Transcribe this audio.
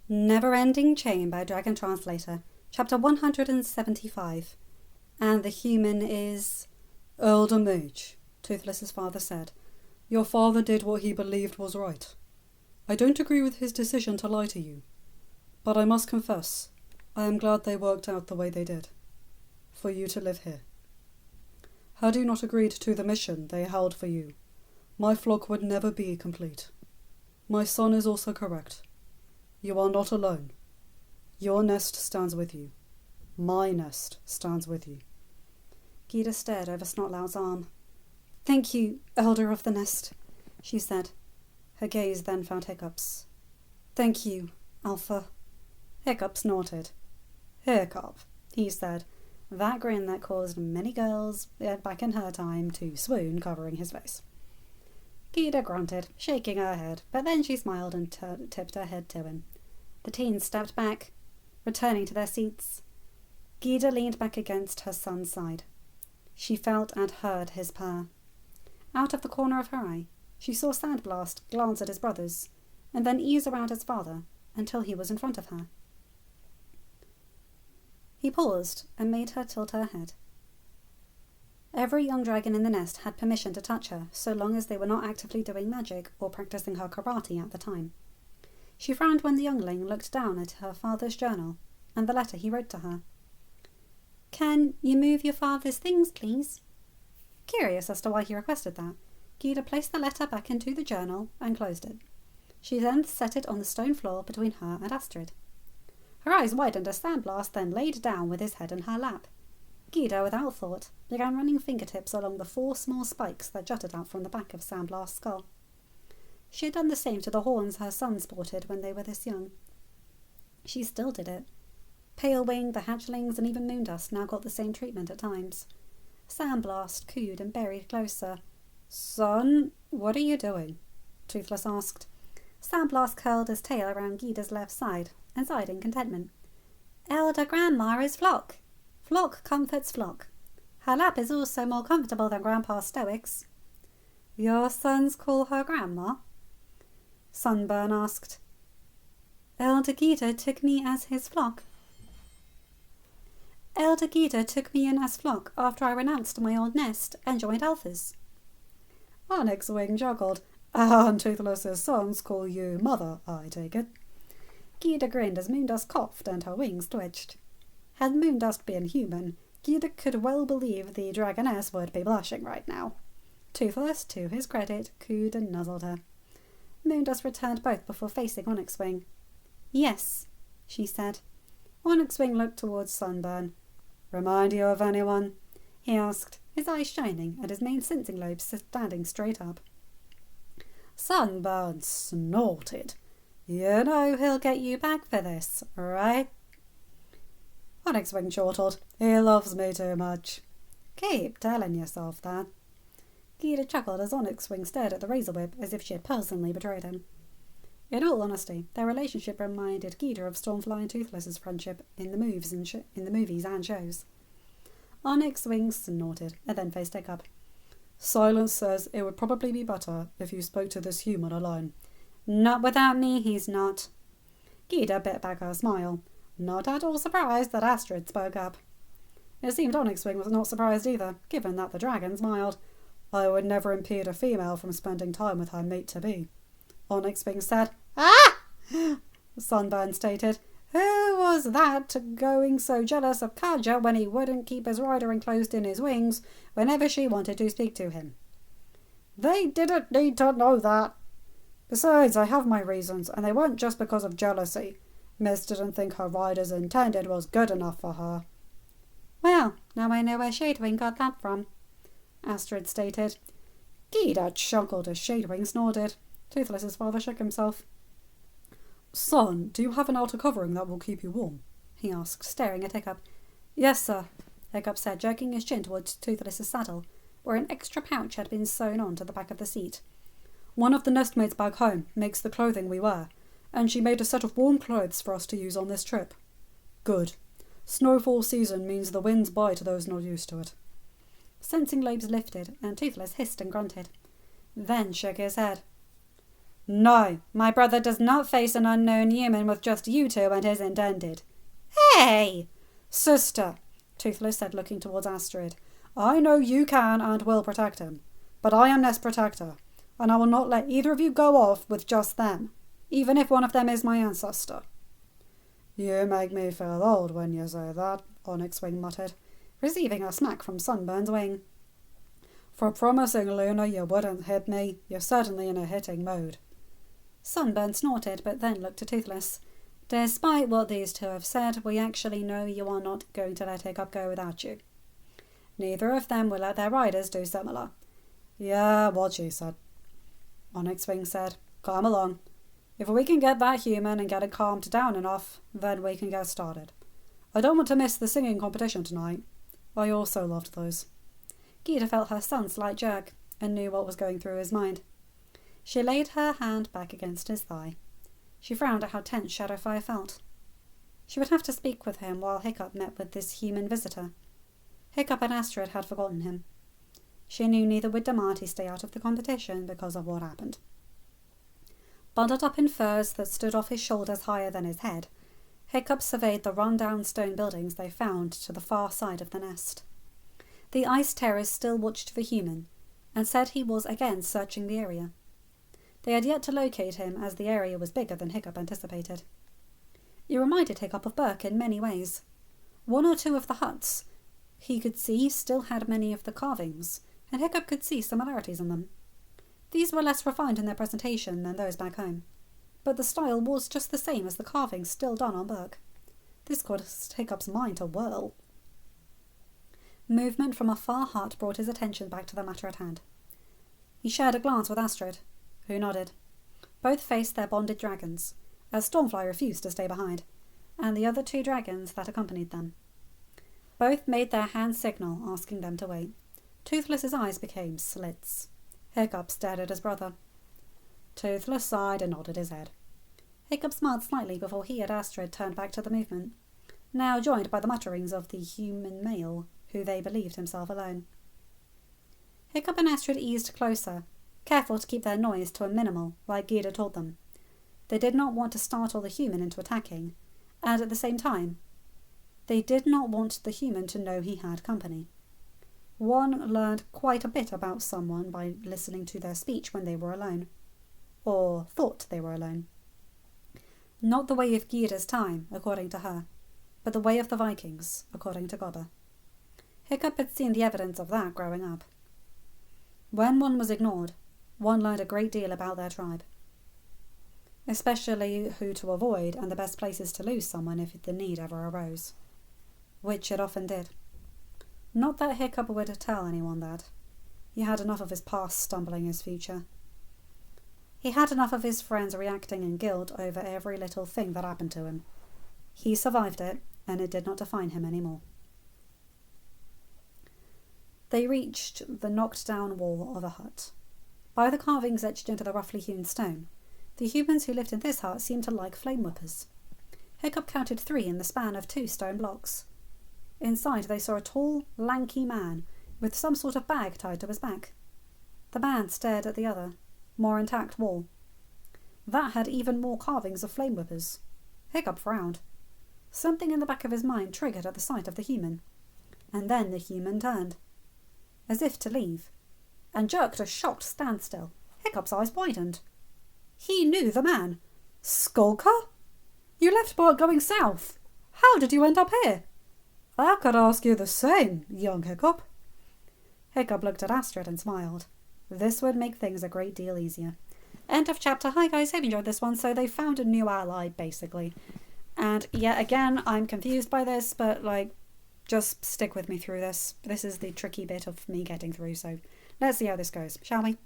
Neverending Chain by Dragon Translator, Chapter 175. And the human is... Elder Mage, Toothless's father said. Your father did what he believed was right. I don't agree with his decision to lie to you, but I must confess, I am glad they worked out the way they did, for you to live here. Had you not agreed to the mission they held for you, my flock would never be complete. My son is also correct. You are not alone. Your nest stands with you. My nest stands with you. Gyda stared over Snotlout's arm. Thank you, Elder of the Nest, she said. Her gaze then found Hiccup's. Thank you, Alpha. Hiccup snorted. Hiccup, he said, that grin that caused many girls back in her time to swoon, covering his face. Gyda grunted, shaking her head, but then she smiled and tipped her head to him. The teens stepped back, returning to their seats. Gyda leaned back against her son's side. She felt and heard his purr. Out of the corner of her eye, she saw Sandblast glance at his brothers, and then ease around his father until he was in front of her. He paused and made her tilt her head. Every young dragon in the nest had permission to touch her, so long as they were not actively doing magic or practicing her karate at the time. She frowned when the youngling looked down at her father's journal and the letter he wrote to her. Can you move your father's things, please? Curious as to why he requested that, Gyda placed the letter back into the journal and closed it. She then set it on the stone floor between her and Astrid. Her eyes widened as Sandblast then laid down with his head in her lap. Gyda, without thought, began running fingertips along the 4 small spikes that jutted out from the back of Sandblast's skull. She had done the same to the horns her son sported when they were this young. She still did it. Pale Wing, the hatchlings, and even Moondust now got the same treatment at times. Sandblast cooed and buried closer. Son, what are you doing? Toothless asked. Sandblast curled his tail around Gyda's left side and sighed in contentment. Elder Grandma is Flock. Flock comforts Flock. Her lap is also more comfortable than Grandpa's stoics. Your sons call her Grandma? Sunburn asked. Elder Gyda took me as his flock. Elder Gyda took me in as Flock after I renounced my old nest and joined Alphas. Onyx Wing juggled. And Toothless's sons call you Mother, I take it. Gyda grinned as Moondust coughed and her wings twitched. Had Moondust been human, Gyda could well believe the dragoness would be blushing right now. Toothless, to his credit, cooed and nuzzled her. Moondust returned both before facing Onyx Wing. Yes, she said. Onyx Wing looked towards Sunburn. Remind you of anyone? He asked, his eyes shining and his main sensing lobes standing straight up. Sunburn snorted. You know he'll get you back for this, right? Onyx Wing chortled. He loves me too much. Keep telling yourself that. Gyda chuckled as Onyx Wing stared at the razor whip as if she had personally betrayed him. In all honesty, their relationship reminded Gyda of Stormfly and Toothless's friendship in the movies and shows. Onyx Wing snorted and then faced Hiccup. Silence says it would probably be better if you spoke to this human alone. Not without me, he's not. Gyda bit back her smile, not at all surprised that Astrid spoke up. It seemed Onyx Wing was not surprised either, given that the dragon smiled. I would never impede a female from spending time with her mate-to-be. Onyx Wing said. Ah! Sunburn stated. Who was that going so jealous of Kaja when he wouldn't keep his rider enclosed in his wings whenever she wanted to speak to him? They didn't need to know that. Besides, I have my reasons, and they weren't just because of jealousy. Miss didn't think her rider's intended was good enough for her. Well, now I know where Shadewing got that from, Astrid stated. Gyda chuckled as Shadewing snorted. Toothless's father shook himself. Son, do you have an outer covering that will keep you warm? He asked, staring at Hiccup. Yes, sir, Hiccup said, jerking his chin towards Toothless's saddle, where an extra pouch had been sewn on to the back of the seat. One of the nestmates back home makes the clothing we wear, and she made a set of warm clothes for us to use on this trip. Good. Snowfall season means the winds bite those not used to it. Sensing lobes lifted, and Toothless hissed and grunted. Then shook his head. No, my brother does not face an unknown human with just you two and his intended. Hey! Sister, Toothless said, looking towards Astrid. I know you can and will protect him, but I am Nest Protector, and I will not let either of you go off with just them, even if one of them is my ancestor. You make me feel old when you say that, Onyx Wing muttered, receiving a smack from Sunburn's wing. For promising Luna you wouldn't hit me, you're certainly in a hitting mode. Sunburn snorted, but then looked at Toothless. Despite what these two have said, we actually know you are not going to let Hiccup go without you. Neither of them will let their riders do similar. Yeah, what she said. Onyx Wing said, come along. If we can get that human and get it calmed down enough, then we can get started. I don't want to miss the singing competition tonight. I also loved those. Gita felt her son's slight jerk and knew what was going through his mind. She laid her hand back against his thigh. She frowned at how tense Shadowfire felt. She would have to speak with him while Hiccup met with this human visitor. Hiccup and Astrid had forgotten him. She knew neither would demand he stay out of the competition because of what happened. Bundled up in furs that stood off his shoulders higher than his head, Hiccup surveyed the run-down stone buildings they found to the far side of the nest. The ice terrors still watched the human, and said he was again searching the area. They had yet to locate him, as the area was bigger than Hiccup anticipated. It reminded Hiccup of Burke in many ways. One or two of the huts he could see still had many of the carvings, and Hiccup could see similarities in them. These were less refined in their presentation than those back home, but the style was just the same as the carvings still done on Burke. This caused Hiccup's mind to whirl. Movement from a far hut brought his attention back to the matter at hand. He shared a glance with Astrid, who nodded. Both faced their bonded dragons, as Stormfly refused to stay behind, and the other two dragons that accompanied them. Both made their hand signal, asking them to wait. Toothless's eyes became slits. Hiccup stared at his brother. Toothless sighed and nodded his head. Hiccup smiled slightly before he and Astrid turned back to the movement, now joined by the mutterings of the human male, who they believed himself alone. Hiccup and Astrid eased closer, careful to keep their noise to a minimal, like Gita told them. They did not want to startle the human into attacking, and at the same time, they did not want the human to know he had company. One learned quite a bit about someone by listening to their speech when they were alone, or thought they were alone. Not the way of Gita's time, according to her, but the way of the Vikings, according to Gobber. Hiccup had seen the evidence of that growing up. When one was ignored, one learned a great deal about their tribe, especially who to avoid and the best places to lose someone if the need ever arose, which it often did. Not that Hiccup would tell anyone that. He had enough of his past stumbling his future. He had enough of his friends reacting in guilt over every little thing that happened to him. He survived it, and it did not define him anymore. They reached the knocked-down wall of a hut. By the carvings etched into the roughly hewn stone, the humans who lived in this hut seemed to like flame whippers. Hiccup counted 3 in the span of 2 stone blocks. Inside they saw a tall, lanky man with some sort of bag tied to his back. The man stared at the other, more intact wall. That had even more carvings of flame whippers. Hiccup frowned. Something in the back of his mind triggered at the sight of the human. And then the human turned, as if to leave, and jerked a shocked standstill. Hiccup's eyes widened. He knew the man. Skulker? You left Bart going south. How did you end up here? I could ask you the same, young Hiccup. Hiccup looked at Astrid and smiled. This would make things a great deal easier. End of chapter. Hi guys, hope you enjoyed this one. So they found a new ally, basically. And yet again, I'm confused by this, but just stick with me through this. This is the tricky bit of me getting through, so let's see how this goes, shall we?